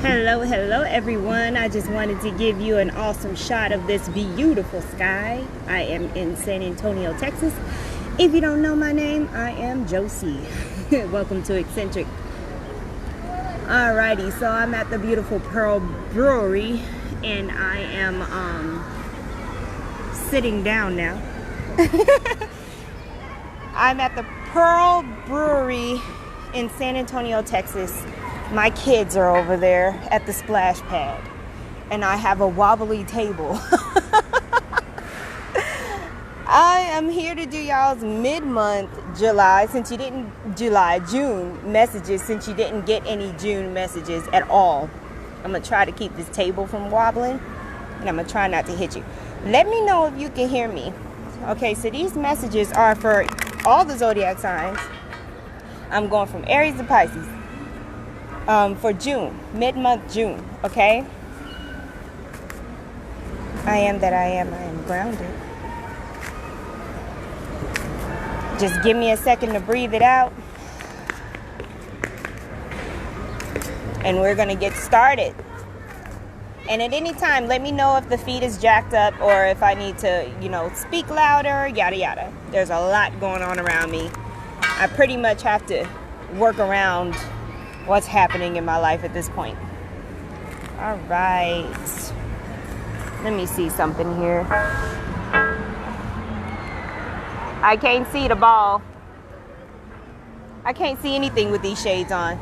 Hello everyone. I just wanted to give you an awesome shot of this beautiful sky. I am in San Antonio, Texas. If you don't know my name, I am Josie. Welcome to Eccentric. Alrighty, so I'm at the beautiful Pearl Brewery and I am sitting down now. I'm at the Pearl Brewery in San Antonio, Texas. My kids are over there at the splash pad and I have a wobbly table. I am here to do y'all's mid-month June messages since you didn't get any June messages at all. I'm going to try to keep this table from wobbling and I'm going to try not to hit you. Let me know if you can hear me. Okay, so these messages are for all the zodiac signs. I'm going from Aries to Pisces. For June, mid-month June, okay? I am that I am grounded. Just give me a second to breathe it out. And we're gonna get started. And at any time, let me know if the feed is jacked up or if I need to, speak louder, yada yada. There's a lot going on around me. I pretty much have to work around what's happening in my life at this point. All right. Let me see something here. I can't see the ball. I can't see anything with these shades on.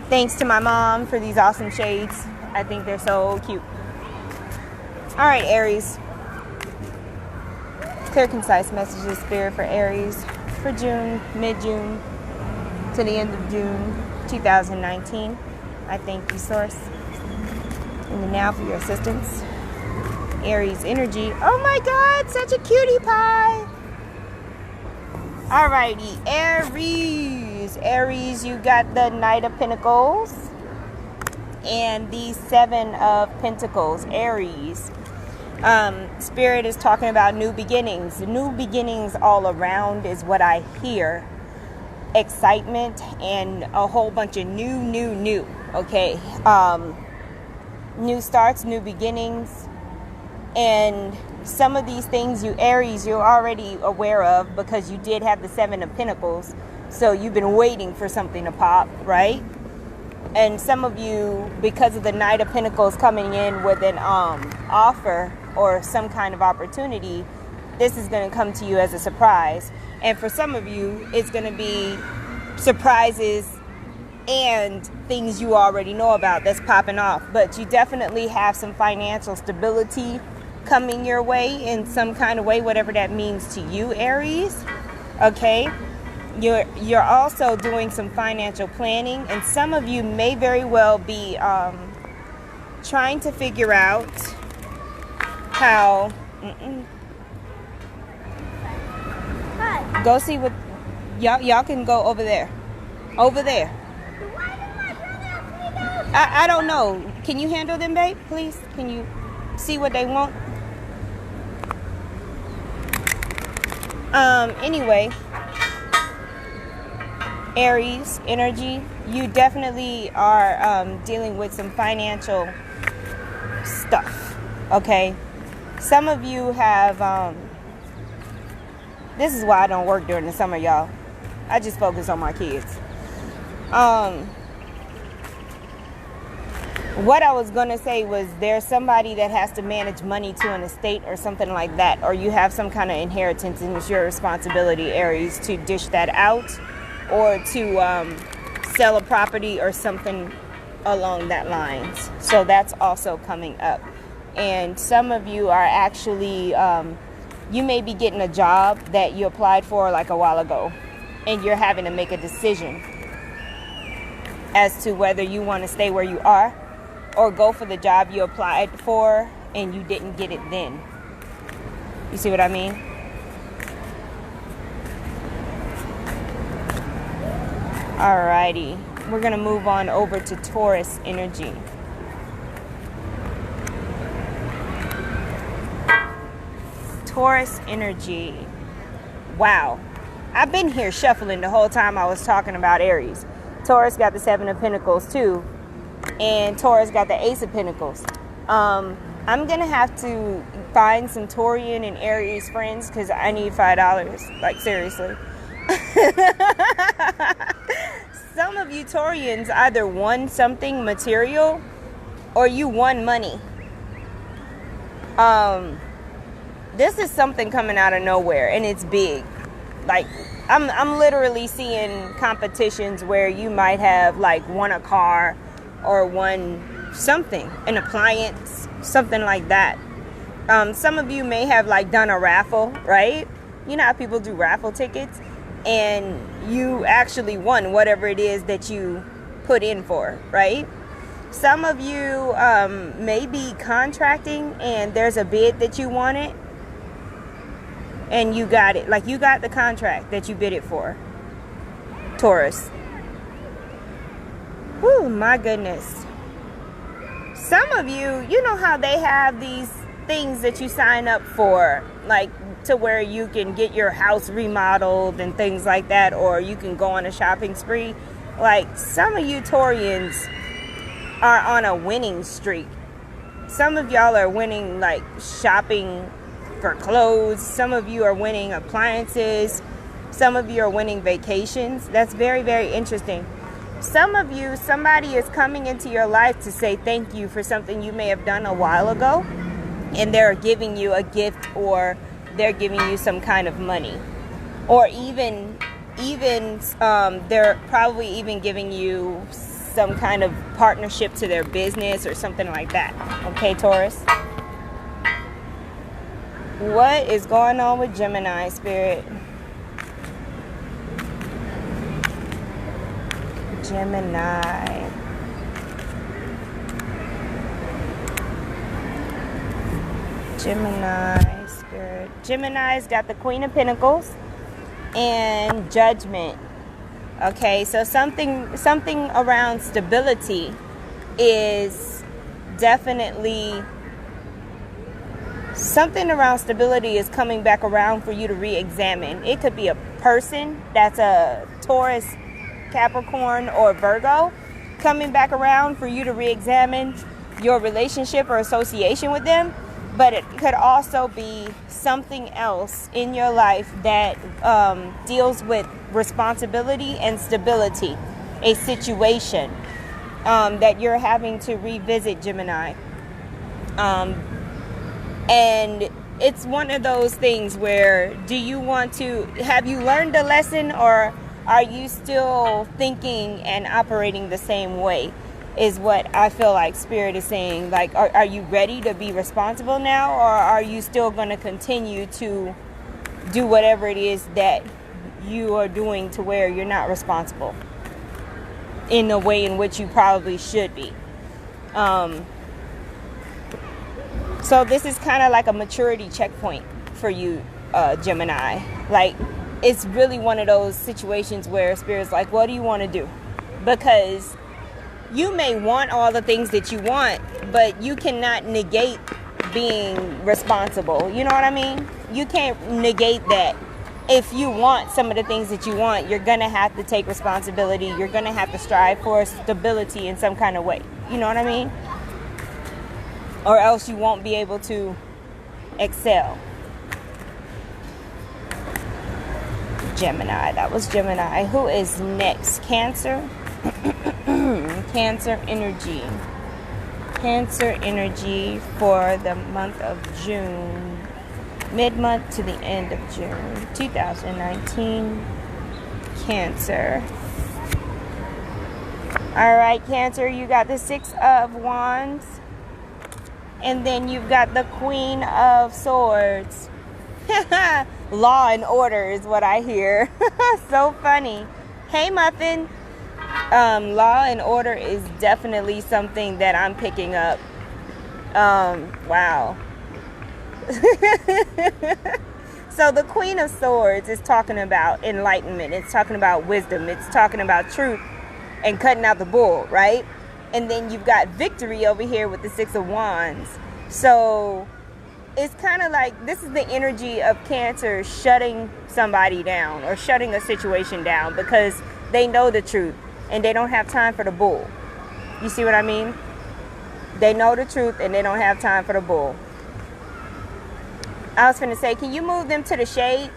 Thanks to my mom for these awesome shades. I think they're so cute. All right, Aries. Clear, concise messages, Spirit, for Aries for June, mid-June to the end of June 2019. I thank you, Source. And now for your assistance. Aries energy. Oh my God, such a cutie pie. Alrighty, Aries. Aries, you got the Knight of Pentacles and the Seven of Pentacles. Aries. Spirit is talking about new beginnings. New beginnings all around is what I hear. Excitement and a whole bunch of new, okay? New starts, new beginnings. And some of these things, you Aries, you're already aware of because you did have the Seven of Pentacles. So you've been waiting for something to pop, right? And some of you, because of the Knight of Pentacles coming in with an offer or some kind of opportunity, this is going to come to you as a surprise. And for some of you, it's going to be surprises and things you already know about that's popping off. But you definitely have some financial stability coming your way in some kind of way, whatever that means to you, Aries. Okay? You're also doing some financial planning, and some of you may very well be trying to figure out how... Go see what... Y'all can go over there. Over there. I don't know. Can you handle them, babe, please? Can you see what they want? Anyway, Aries energy, you definitely are dealing with some financial stuff, okay? Some of you have, this is why I don't work during the summer, y'all. I just focus on my kids. What I was going to say was there's somebody that has to manage money to an estate or something like that, or you have some kind of inheritance and it's your responsibility, Aries, to dish that out or to sell a property or something along that lines. So that's also coming up. And some of you are actually, you may be getting a job that you applied for like a while ago and you're having to make a decision as to whether you want to stay where you are or go for the job you applied for and you didn't get it then. You see what I mean? Alrighty. We're going to move on over to Taurus energy. Taurus energy. Wow. I've been here shuffling the whole time I was talking about Aries. Taurus got the Seven of Pentacles too. And Taurus got the Ace of Pentacles. I'm going to have to find some Taurian and Aries friends because I need $5. Like, seriously. Some of you Taurians either won something material or you won money. This is something coming out of nowhere, and it's big. Like, I'm literally seeing competitions where you might have like won a car or won something, an appliance, something like that. Some of you may have like done a raffle, right? You know how people do raffle tickets, and you actually won whatever it is that you put in for, right? Some of you may be contracting and there's a bid that you wanted and you got it. Like, you got the contract that you bid it for, Taurus. Whew, my goodness. Some of you, you know how they have these things that you sign up for, like to where you can get your house remodeled and things like that, or you can go on a shopping spree. Like, some of you Taurians are on a winning streak. Some of y'all are winning, like, shopping for clothes. Some of you are winning appliances. Some of you are winning vacations. That's very, very interesting. Some of you, somebody is coming into your life to say thank you for something you may have done a while ago, and they're giving you a gift, or they're giving you some kind of money, or even they're probably even giving you some kind of partnership to their business or something like that. Okay, Taurus? What is going on with Gemini, Spirit? Gemini. Gemini, Spirit. Gemini's got the Queen of Pentacles and Judgment. Okay, so something around stability is definitely, something around stability is coming back around for you to re-examine. It could be a person that's a Taurus, Capricorn, or Virgo coming back around for you to re-examine your relationship or association with them. But it could also be something else in your life that deals with responsibility and stability, a situation that you're having to revisit, Gemini. And it's one of those things where, have you learned a lesson, or are you still thinking and operating the same way? Is what I feel like Spirit is saying. Like, are you ready to be responsible now, or are you still going to continue to do whatever it is that you are doing to where you're not responsible in the way in which you probably should be? So this is kind of like a maturity checkpoint for you, Gemini. Like, it's really one of those situations where Spirit's like, what do you want to do? Because you may want all the things that you want, but you cannot negate being responsible. You know what I mean? You can't negate that. If you want some of the things that you want, you're going to have to take responsibility. You're going to have to strive for stability in some kind of way. You know what I mean? Or else you won't be able to excel. Gemini. That was Gemini. Who is next? Cancer. Cancer energy. Cancer energy for the month of June. Mid-month to the end of June 2019. Cancer. Alright, Cancer, you got the Six of Wands. And then you've got the Queen of Swords. Law and order is what I hear. So funny. Hey, Muffin. Law and order is definitely something that I'm picking up. Wow. So the Queen of Swords is talking about enlightenment. It's talking about wisdom. It's talking about truth and cutting out the bull, right? And then you've got victory over here with the Six of Wands. So it's kind of like, this is the energy of Cancer shutting somebody down or shutting a situation down because they know the truth and they don't have time for the bull. You see what I mean? They know the truth and they don't have time for the bull. I was finna say, can you move them to the shade?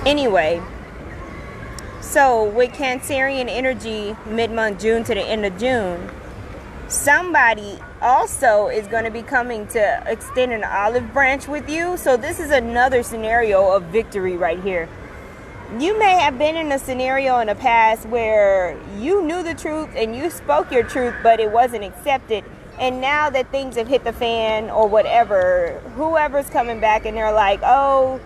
Anyway, so with Cancerian energy, mid-month June to the end of June, somebody also is going to be coming to extend an olive branch with you. So this is another scenario of victory right here. You may have been in a scenario in the past where you knew the truth and you spoke your truth, but it wasn't accepted. And now that things have hit the fan or whatever, whoever's coming back and they're like, oh,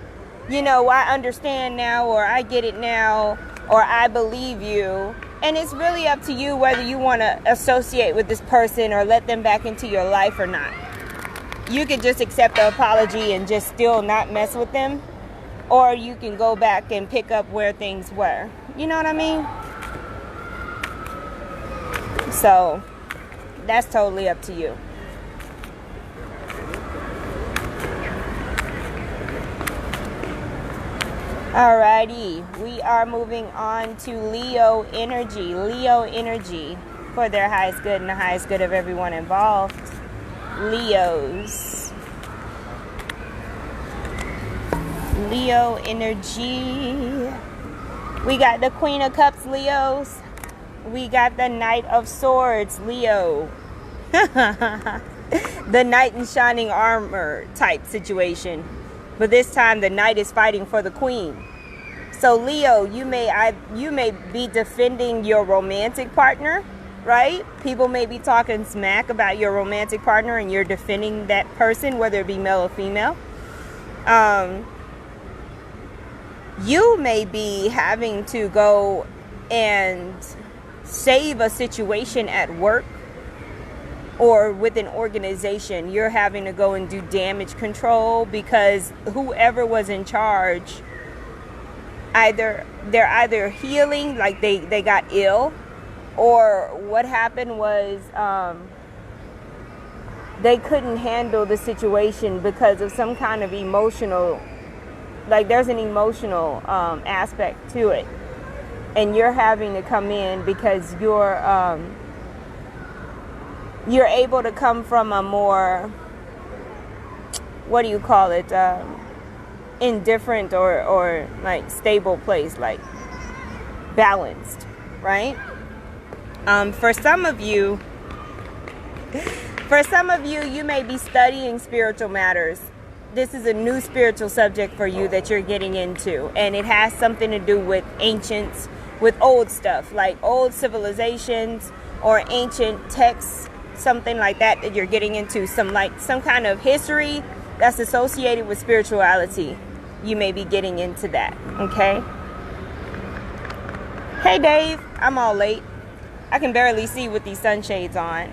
you know, I understand now, or I get it now, or I believe you. And it's really up to you whether you want to associate with this person or let them back into your life or not. You can just accept the apology and just still not mess with them. Or you can go back and pick up where things were. You know what I mean? So, that's totally up to you. Alrighty, we are moving on to Leo energy. Leo energy for their highest good and the highest good of everyone involved. Leos. Leo energy. We got the Queen of Cups, Leos. We got the Knight of Swords, Leo. The knight in shining armor type situation. But this time the knight is fighting for the queen. So Leo, you may be defending your romantic partner, right? People may be talking smack about your romantic partner and you're defending that person, whether it be male or female. You may be having to go and save a situation at work or with an organization. You're having to go and do damage control because whoever was in charge, they're either healing, like they got ill, or what happened was they couldn't handle the situation because of some kind of emotional, like there's an emotional aspect to it. And you're having to come in because you're able to come from a more, what do you call it, indifferent or like stable place, like balanced, right? For some of you, you may be studying spiritual matters. This is a new spiritual subject for you that you're getting into, and it has something to do with ancients, with old stuff, like old civilizations or ancient texts, something like that you're getting into, some kind of history that's associated with spirituality. You may be getting into that, okay? Hey Dave, I'm all late. I can barely see with these sunshades on.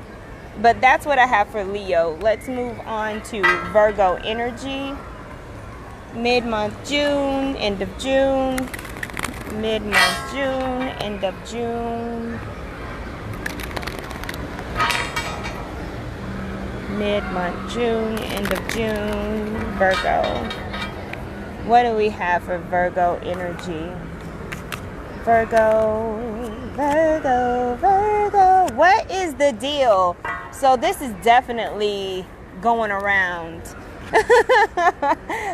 But that's what I have for Leo. Let's move on to Virgo energy. Mid-month June, end of June. Mid-month June, end of June. Mid-month June, end of June. Virgo. What do we have for Virgo energy? Virgo. What is the deal? So this is definitely going around.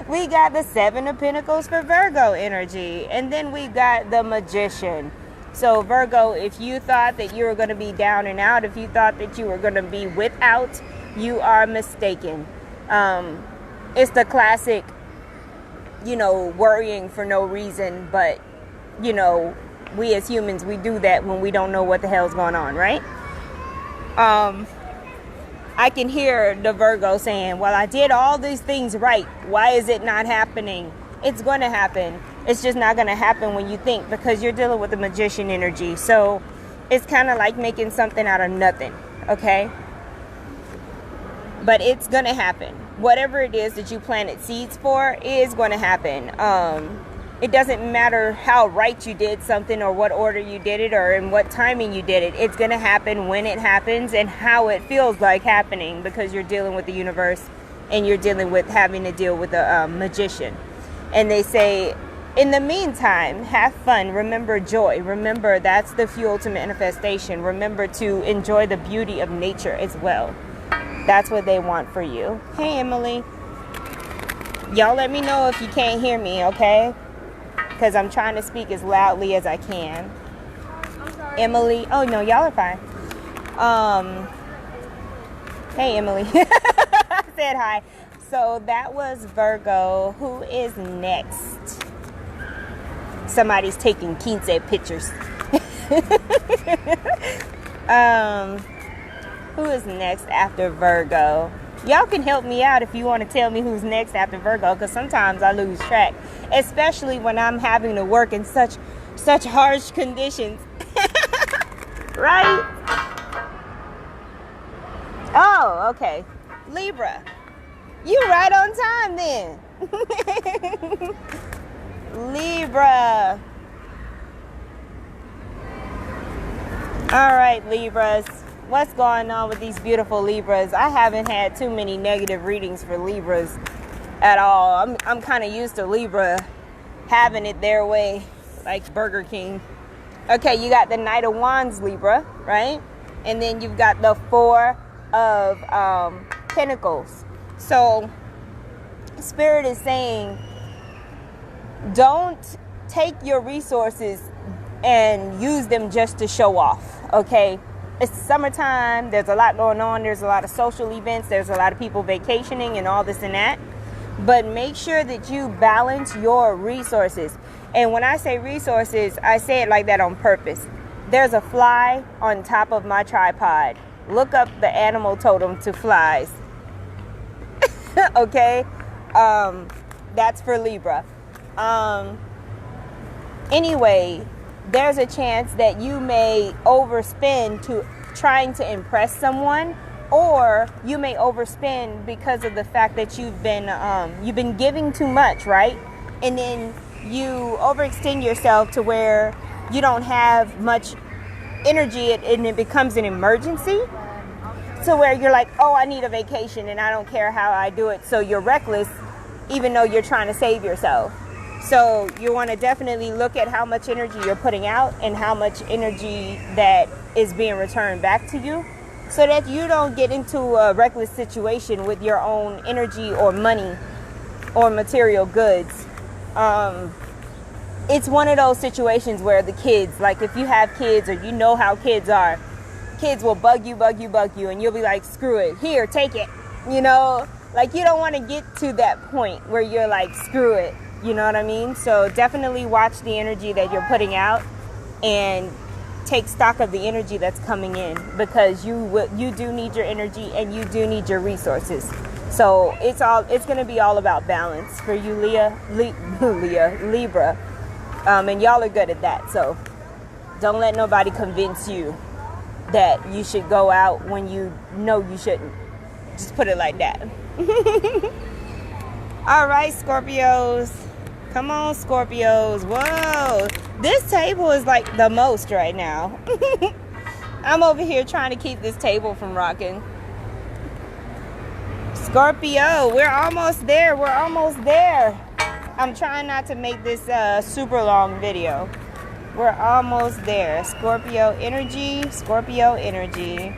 We got the Seven of Pentacles for Virgo energy. And then we got the Magician. So Virgo, if you thought that you were going to be down and out, if you thought that you were going to be without, you are mistaken. It's the classic, worrying for no reason. But, we as humans, we do that when we don't know what the hell's going on, right? I can hear the Virgo saying, well, I did all these things right. Why is it not happening? It's going to happen. It's just not going to happen when you think, because you're dealing with the Magician energy. So it's kind of like making something out of nothing, okay? But it's going to happen. Whatever it is that you planted seeds for is going to happen. It doesn't matter how right you did something or what order you did it or in what timing you did it. It's going to happen when it happens and how it feels like happening, because you're dealing with the universe and you're dealing with having to deal with a magician. And they say, in the meantime, have fun. Remember joy. Remember that's the fuel to manifestation. Remember to enjoy the beauty of nature as well. That's what they want for you. Hey, Emily. Y'all let me know if you can't hear me, okay? Because I'm trying to speak as loudly as I can. I'm sorry. Emily. Oh, no, y'all are fine. Hey, Emily. I said hi. So that was Virgo. Who is next? Somebody's taking 15 pictures. Who is next after Virgo? Y'all can help me out if you want to tell me who's next after Virgo, because sometimes I lose track, especially when I'm having to work in such harsh conditions. Right? Oh, okay. Libra. You right on time then. Libra. All right, Libras. What's going on with these beautiful Libras? I haven't had too many negative readings for Libras at all. I'm kind of used to Libra having it their way, like Burger King. Okay, you got the Knight of Wands, Libra, right? And then you've got the Four of Pentacles. So Spirit is saying, don't take your resources and use them just to show off, okay? It's summertime, there's a lot going on, there's a lot of social events, there's a lot of people vacationing and all this and that. But make sure that you balance your resources. And when I say resources, I say it like that on purpose. There's a fly on top of my tripod. Look up the animal totem to flies. Okay? That's for Libra. Anyway, there's a chance that you may overspend to trying to impress someone, or you may overspend because of the fact that you've been giving too much, right? And then you overextend yourself to where you don't have much energy, and it becomes an emergency. So where you're like, oh, I need a vacation and I don't care how I do it. So you're reckless, even though you're trying to save yourself. So you want to definitely look at how much energy you're putting out and how much energy that is being returned back to you, so that you don't get into a reckless situation with your own energy or money or material goods. It's one of those situations where the kids, like if you have kids or you know how kids are, kids will bug you, and you'll be like, screw it, here, take it. You know, like you don't want to get to that point where you're like, screw it. You know what I mean? So definitely watch the energy that you're putting out and take stock of the energy that's coming in, because you do need your energy and you do need your resources. So it's going to be all about balance for you, Libra. And y'all are good at that. So don't let nobody convince you that you should go out when you know you shouldn't. Just put it like that. All right, Scorpios. Come on, Scorpios. Whoa. This table is like the most right now. I'm over here trying to keep this table from rocking. Scorpio, we're almost there. We're almost there. I'm trying not to make this super long video. We're almost there. Scorpio energy. Scorpio energy.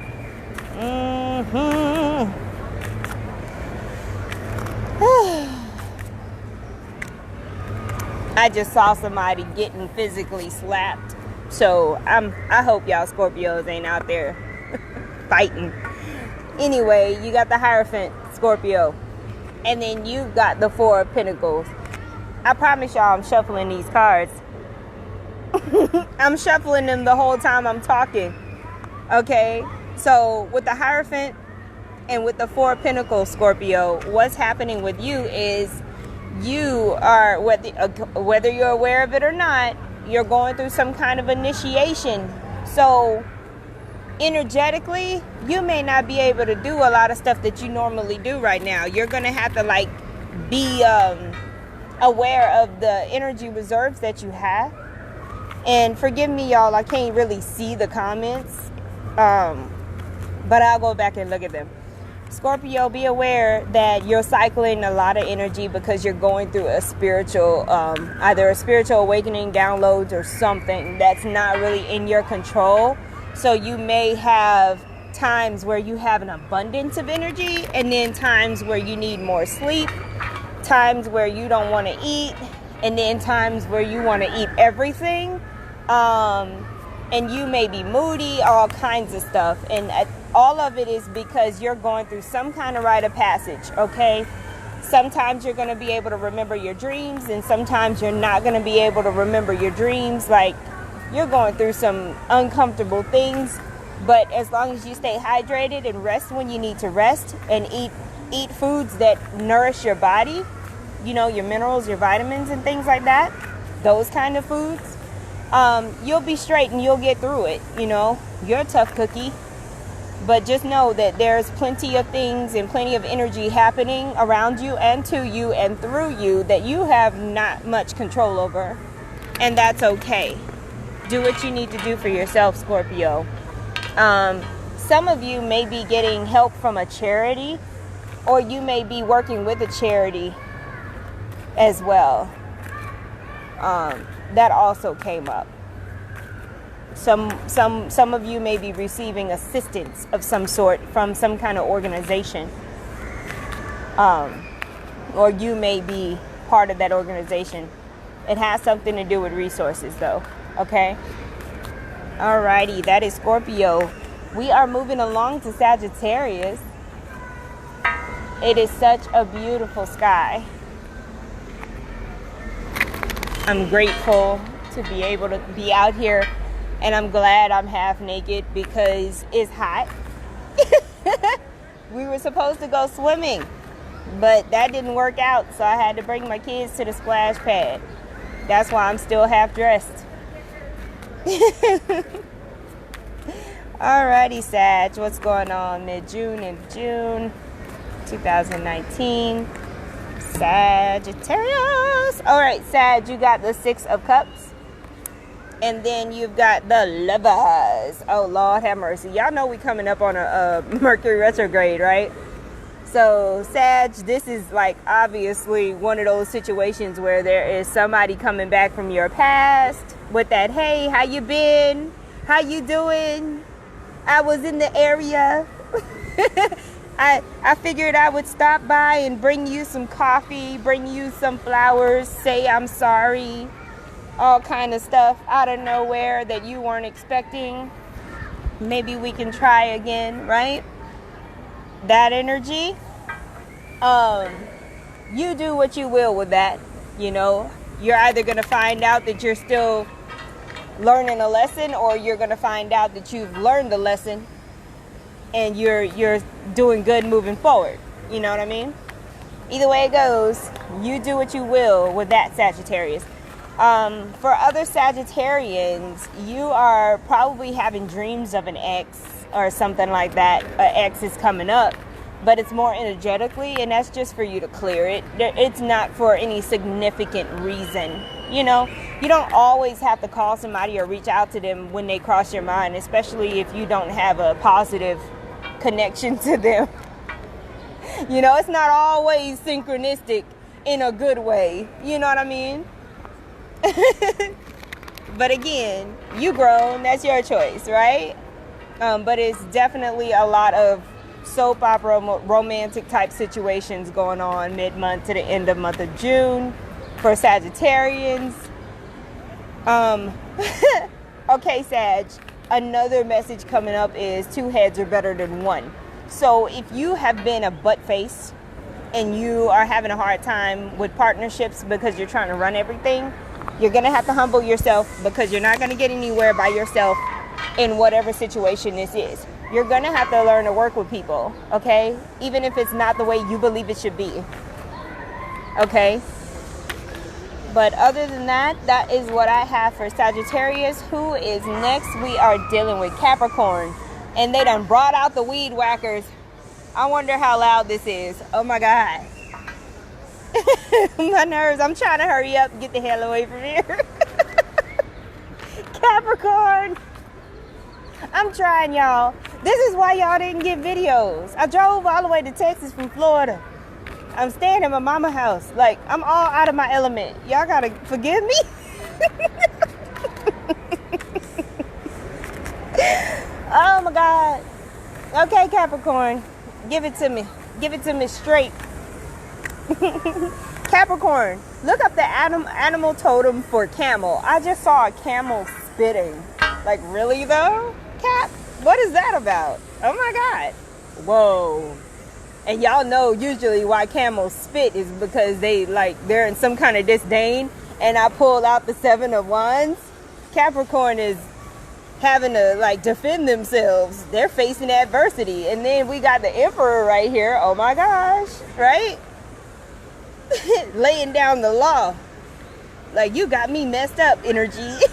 I just saw somebody getting physically slapped. So I hope y'all Scorpios ain't out there fighting. Anyway, you got the Hierophant, Scorpio. And then you've got the Four of Pentacles. I promise y'all I'm shuffling these cards. I'm shuffling them the whole time I'm talking. Okay? So with the Hierophant and with the Four of Pentacles, Scorpio, what's happening with you is you are, whether you're aware of it or not, you're going through some kind of initiation. So energetically, you may not be able to do a lot of stuff that you normally do right now. You're going to have to like be aware of the energy reserves that you have. And forgive me, y'all, I can't really see the comments, but I'll go back and look at them. Scorpio, be aware that you're cycling a lot of energy because you're going through a spiritual, either a spiritual awakening, downloads, or something that's not really in your control. So you may have times where you have an abundance of energy, and then times where you need more sleep, times where you don't want to eat, and then times where you want to eat everything. And you may be moody, all kinds of stuff. And all of it is because you're going through some kind of rite of passage, okay? Sometimes you're going to be able to remember your dreams, and sometimes you're not going to be able to remember your dreams. Like, you're going through some uncomfortable things, but as long as you stay hydrated and rest when you need to rest, and eat foods that nourish your body, you know, your minerals, your vitamins, and things like that, those kind of foods, you'll be straight and you'll get through it. You know, you're a tough cookie. But just know that there's plenty of things and plenty of energy happening around you and to you and through you that you have not much control over. And that's okay. Do what you need to do for yourself, Scorpio. Some of you may be getting help from a charity, or you may be working with a charity as well. That also came up. Some of you may be receiving assistance of some sort from some kind of organization. Or you may be part of that organization. It has something to do with resources though, okay? Alrighty, that is Scorpio. We are moving along to Sagittarius. It is such a beautiful sky. I'm grateful to be able to be out here, and I'm glad I'm half naked because it's hot. We were supposed to go swimming, but that didn't work out, so I had to bring my kids to the splash pad. That's why I'm still half dressed. Alrighty, Sag, what's going on? Mid-June and June 2019. Sagittarius. Alright, Sag, you got the Six of Cups. And then you've got the Lovers. Oh, Lord have mercy. Y'all know we coming up on a Mercury retrograde, right? So, Sag, this is like obviously one of those situations where there is somebody coming back from your past with that, hey, how you been? How you doing? I was in the area. I figured I would stop by and bring you some coffee, bring you some flowers, say I'm sorry, all kind of stuff out of nowhere that you weren't expecting. Maybe we can try again, right? That energy. You do what you will with that, you know. You're either going to find out that you're still learning a lesson, or you're going to find out that you've learned the lesson and you're doing good moving forward. You know what I mean? Either way it goes, you do what you will with that, Sagittarius. For other Sagittarians, you are probably having dreams of an ex or something like that. An ex is coming up, but it's more energetically, and that's just for you to clear it. It's not for any significant reason. You know, you don't always have to call somebody or reach out to them when they cross your mind, especially if you don't have a positive connection to them. You know, it's not always synchronistic in a good way. You know what I mean? But again, you grown, that's your choice, right? But it's definitely a lot of soap opera, romantic type situations going on mid-month to the end of month of June for Sagittarians. Okay, Sag, another message coming up is 2 heads are better than 1. So if you have been a butt face and you are having a hard time with partnerships because you're trying to run everything, you're going to have to humble yourself, because you're not going to get anywhere by yourself in whatever situation this is. You're going to have to learn to work with people, okay? Even if it's not the way you believe it should be, okay? But other than that, that is what I have for Sagittarius. Who is next? We are dealing with Capricorn. And they done brought out the weed whackers. I wonder how loud this is. Oh my God. My nerves. I'm trying to hurry up and get the hell away from here. Capricorn. I'm trying, y'all. This is why y'all didn't get videos. I drove all the way to Texas from Florida. I'm staying at my mama's house. Like, I'm all out of my element. Y'all gotta forgive me. Oh my God. Okay, Capricorn. Give it to me. Give it to me straight. Capricorn, look up the animal totem for camel. I just saw a camel spitting. Like, really though? Cap, what is that about? Oh my God. Whoa. And y'all know usually why camels spit is because they're in some kind of disdain. And I pulled out the 7 of Wands. Capricorn is having to defend themselves. They're facing adversity. And then we got the Emperor right here. Oh my gosh. Right? Laying down the law. Like, you got me messed up energy.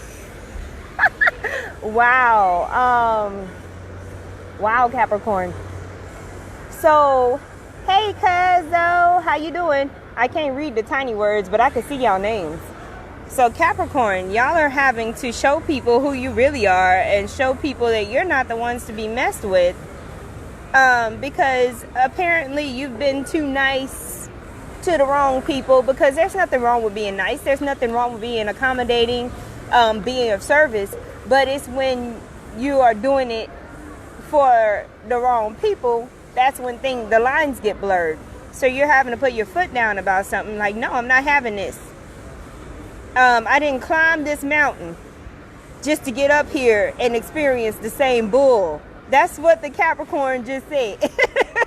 Wow. Wow, Capricorn. So, hey, cuzzo, how you doing? I can't read the tiny words, but I can see y'all names. So, Capricorn, y'all are having to show people who you really are and show people that you're not the ones to be messed with. Because apparently you've been too nice to the wrong people, because there's nothing wrong with being nice. There's nothing wrong with being accommodating, being of service. But it's when you are doing it for the wrong people, that's when the lines get blurred. So you're having to put your foot down about something. Like, no, I'm not having this. I didn't climb this mountain just to get up here and experience the same bull. That's what the Capricorn just said.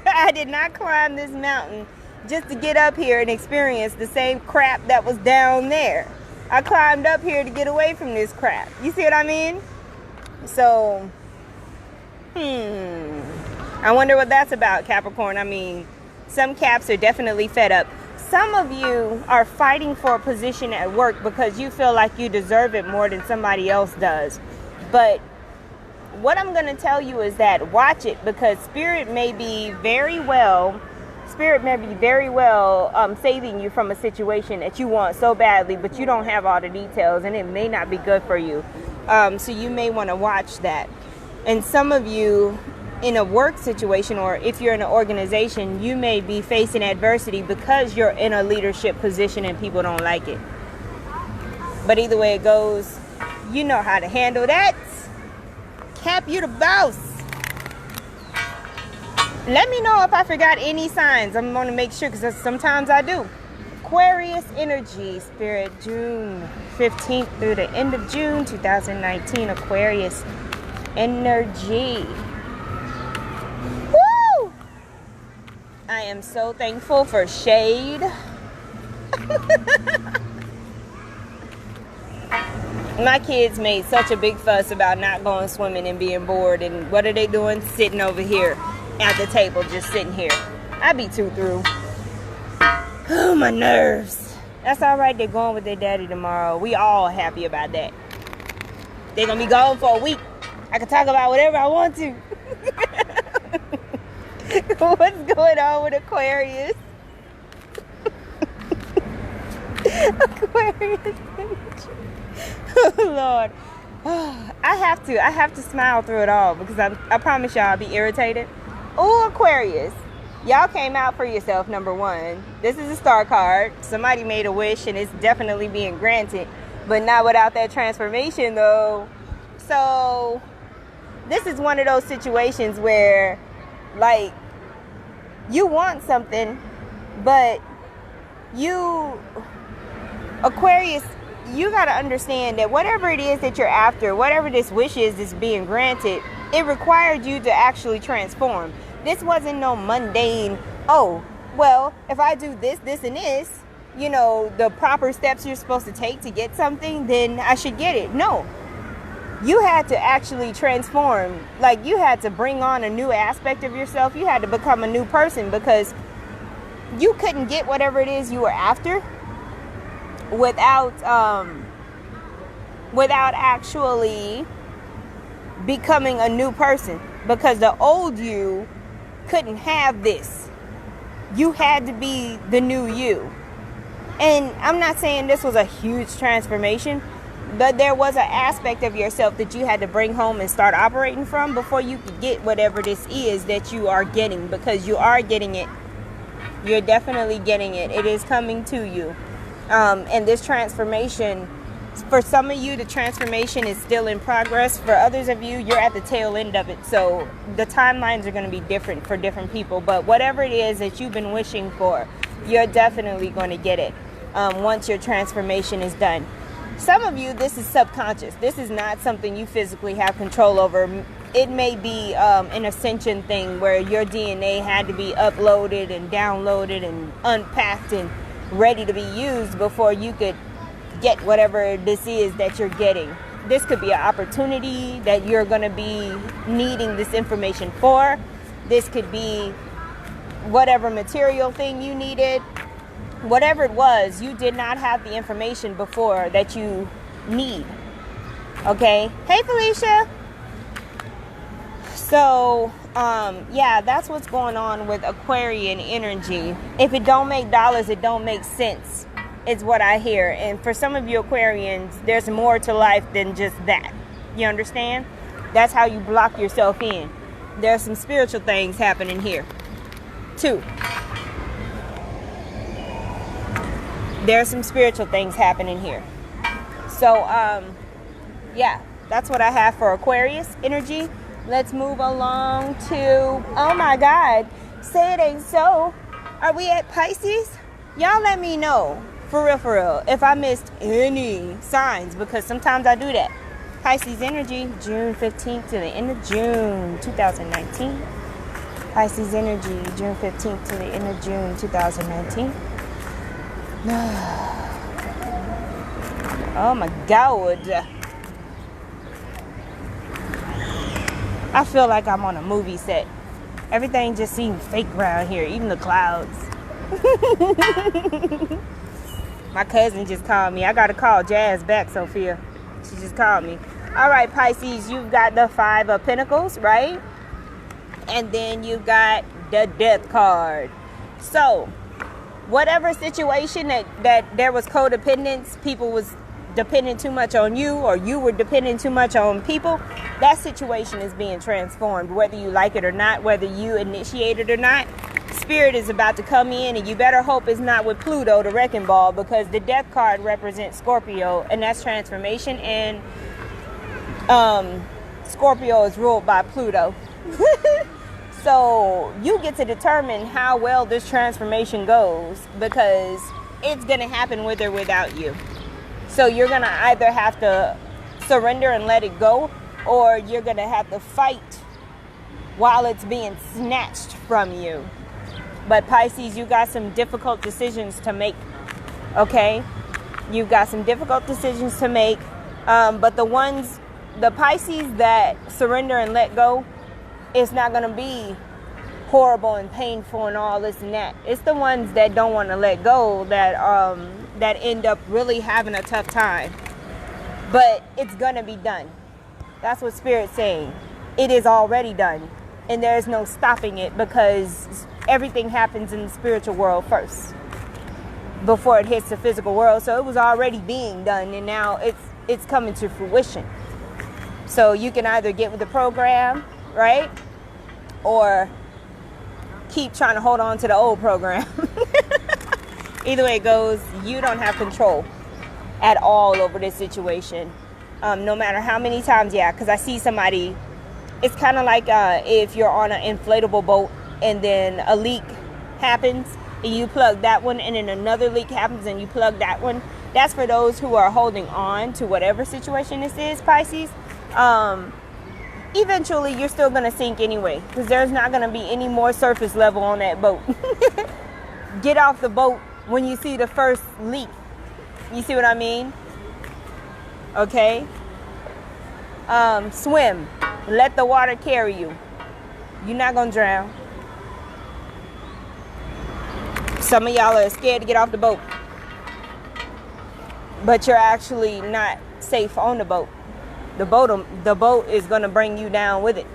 I did not climb this mountain just to get up here and experience the same crap that was down there. I climbed up here to get away from this crap. You see what I mean? So, I wonder what that's about, Capricorn. I mean, some Caps are definitely fed up. Some of you are fighting for a position at work because you feel like you deserve it more than somebody else does. But what I'm going to tell you is that watch it, because Spirit may be very well saving you from a situation that you want so badly, but you don't have all the details, and it may not be good for you. So you may want to watch that. And some of you in a work situation, or if you're in an organization, you may be facing adversity because you're in a leadership position and people don't like it. But either way it goes, you know how to handle that. Cap, you the boss. Let me know if I forgot any signs. I'm going to make sure, because sometimes I do. Aquarius energy, Spirit, June 15th through the end of June 2019. Aquarius energy. Woo! I am so thankful for shade. My kids made such a big fuss about not going swimming and being bored. And what are they doing? Sitting over here at the table, just sitting here. I'd be too through. Oh, my nerves. That's all right. They're going with their daddy tomorrow. We all happy about that. They're going to be gone for a week. I can talk about whatever I want to. What's going on with Aquarius? Aquarius. Oh, Lord. I have to smile through it all, because I promise y'all I'll be irritated. Oh, Aquarius. Y'all came out for yourself, number one. This is a star card. Somebody made a wish, and it's definitely being granted. But not without that transformation, though. So, this is one of those situations where, like, you want something, but Aquarius, you got to understand that whatever it is that you're after, whatever this wish is that's being granted, it required you to actually transform. This wasn't no mundane, oh, well, if I do this, this, and this, you know, the proper steps you're supposed to take to get something, then I should get it. No. You had to actually transform. Like, you had to bring on a new aspect of yourself. You had to become a new person, because you couldn't get whatever it is you were after without actually becoming a new person, because the old you couldn't have this. You had to be the new you. And I'm not saying this was a huge transformation, But there was an aspect of yourself that you had to bring home and start operating from before you could get whatever this is that you are getting, because you are getting it. You're definitely getting it. It is coming to you. And this transformation, for some of you, the transformation is still in progress. For others of you, you're at the tail end of it. So the timelines are going to be different for different people. But whatever it is that you've been wishing for, you're definitely going to get it once your transformation is done. Some of you, this is subconscious. This is not something you physically have control over. It may be an ascension thing where your DNA had to be uploaded and downloaded and unpacked and ready to be used before you could get whatever this is that you're getting. This could be an opportunity that you're going to be needing this information for. This could be whatever material thing you needed. Whatever it was, you did not have the information before that you need. Okay? Hey, Felicia. So, yeah, that's what's going on with Aquarian energy. If it don't make dollars, it don't make sense, is what I hear. And for some of you Aquarians, there's more to life than just that. You understand? That's how you block yourself in. There's some spiritual things happening here, too. There's some spiritual things happening here. So, yeah, that's what I have for Aquarius energy. Let's move along to, oh my God, say it ain't so. Are we at Pisces? Y'all let me know, for real, if I missed any signs, because sometimes I do that. Pisces energy, June 15th to the end of June 2019. Pisces energy, June 15th to the end of June 2019. Oh my God. I feel like I'm on a movie set. Everything just seems fake around here, even the clouds. My cousin just called me. I got to call Jazz back, Sophia. She just called me. All right, Pisces, you've got the 5 of Pentacles, right? And then you've got the Death card. So, whatever situation that there was codependence, people was depending too much on you, or you were depending too much on people, that situation is being transformed, whether you like it or not, whether you initiate it or not. Spirit is about to come in, and you better hope it's not with Pluto, the wrecking ball, because the Death card represents Scorpio, and that's transformation, and Scorpio is ruled by Pluto. So you get to determine how well this transformation goes, because it's going to happen with or without you. So you're going to either have to surrender and let it go, or you're going to have to fight while it's being snatched from you. But Pisces, you got some difficult decisions to make, okay? You've got some difficult decisions to make, but the Pisces that surrender and let go, it's not going to be horrible and painful and all this and that. It's the ones that don't want to let go that end up really having a tough time. But it's going to be done. That's what Spirit's saying. It is already done. And there's no stopping it, because everything happens in the spiritual world first before it hits the physical world. So it was already being done, and now it's coming to fruition. So you can either get with the program, right? Or keep trying to hold on to the old program. Either way it goes, you don't have control at all over this situation. No matter how many times, because I see somebody, it's kind of like if you're on an inflatable boat and then a leak happens and you plug that one, and then another leak happens and you plug that one. That's for those who are holding on to whatever situation this is, Pisces. Eventually you're still going to sink anyway, because there's not going to be any more surface level on that boat. Get off the boat when you see the first leak. You see what I mean? Okay? Swim. Let the water carry you. You're not going to drown. Some of y'all are scared to get off the boat, but you're actually not safe on the boat. The boat is going to bring you down with it.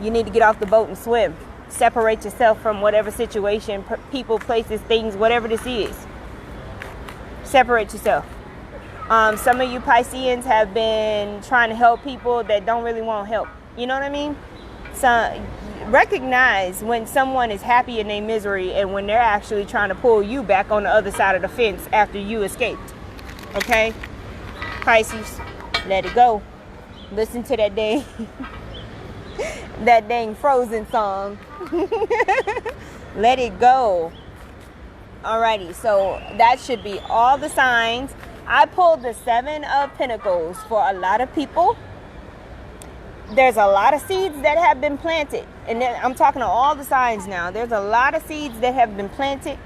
You need to get off the boat and swim. Separate yourself from whatever situation, people, places, things, whatever this is. Separate yourself. Some of you Pisceans have been trying to help people that don't really want help. You know what I mean? So recognize when someone is happy in their misery and when they're actually trying to pull you back on the other side of the fence after you escaped. Okay? Pisces, let it go. Listen to that dang Frozen song. Let it go. Alrighty, so that should be all the signs. I pulled the 7 of Pentacles for a lot of people. There's a lot of seeds that have been planted. And then I'm talking to all the signs now. There's a lot of seeds that have been planted.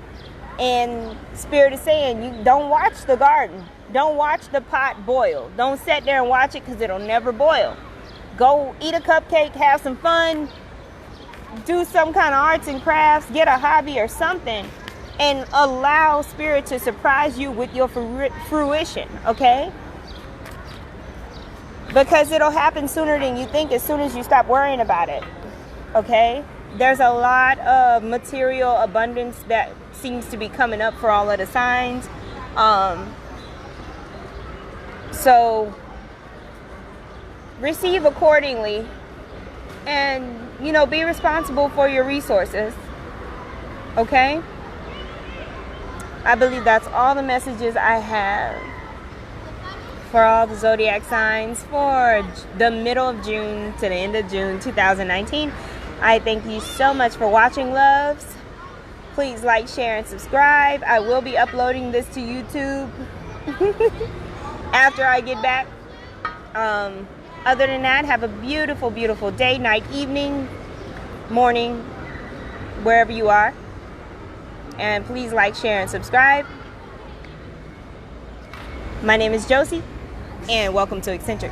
And Spirit is saying, you don't watch the garden. Don't watch the pot boil. Don't sit there and watch it because it'll never boil. Go eat a cupcake, have some fun, do some kind of arts and crafts, get a hobby or something, and allow Spirit to surprise you with your fruition, okay? Because it'll happen sooner than you think as soon as you stop worrying about it, okay? There's a lot of material abundance that seems to be coming up for all of the signs. So receive accordingly and, you know, be responsible for your resources, okay? I believe that's all the messages I have for all the zodiac signs for the middle of June to the end of June 2019. I thank you so much for watching, loves. Please like, share, and subscribe. I will be uploading this to YouTube after I get back. Other than that, have a beautiful, beautiful day, night, evening, morning, wherever you are. And please like, share, and subscribe. My name is Josie, and welcome to Eccentric.